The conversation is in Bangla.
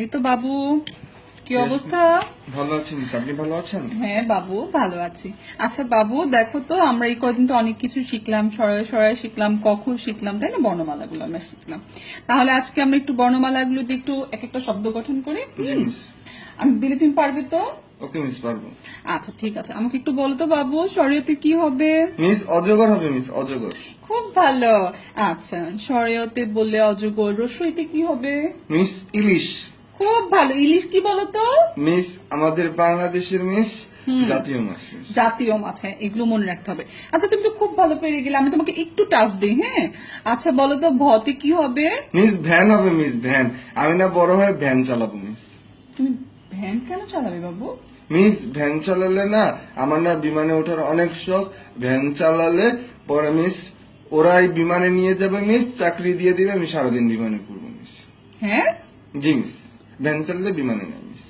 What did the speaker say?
এই তো বাবু, কি অবস্থা? ভালো আছি মিস, আপনি ভালো আছেন? হ্যাঁ বাবু, ভালো আছি। আচ্ছা বাবু, দেখো তো আমরা এই কদিন তো অনেক কিছু শিখলাম, সরাই সরাই শিখলাম, ক খ শিখলাম, তাই না? বর্ণমালাগুলো আমরা শিখলাম। তাহলে আজকে আমরা একটু বর্ণমালাগুলো দিয়ে একটু এক একটা শব্দ গঠন করি। জি মিস। আমি দিলে তুমি পারবে তো? ওকে মিস, পারবো। আচ্ছা ঠিক আছে, আমাকে একটু বলো তো বাবু, শরীয়তে কি হবে? মিস অজগর হবে মিস, অজগর। খুব ভালো। আচ্ছা, শরীয়তে বললে অজগর। রসইতে কি হবে? মিস ইলিশ। খুব ভালো। ইলিশ কি বলো তো? মিস আমাদের বাংলাদেশের মিস জাতীয় মাছ মিস। জাতীয় মাছ, হ্যাঁ, এগুলো মনে রাখতে হবে। আচ্ছা তুমি তো খুব ভালো পেরে গেলে, আমি তোমাকে একটু টাফ দিই, হ্যাঁ? আচ্ছা বলো তো, ভতে কি হবে? মিস ভ্যান হবে মিস, ভ্যান। আমি না বড় হয়ে ভ্যান চালাবো মিস। তুমি ভ্যান কেন চালাবে বাবু? মিস ভ্যান চালালে না আমার না বিমানে ওঠার অনেক শখ। ভ্যান চালালে পরে মিস ওরাই বিমানে নিয়ে যাবে মিস, চাকরি দিয়ে দিবে, আমি সারাদিন বিমানে ঘুরবো মিস। হ্যাঁ, জি মিস, ভ্যান চালালে বিমানে নেই মিস।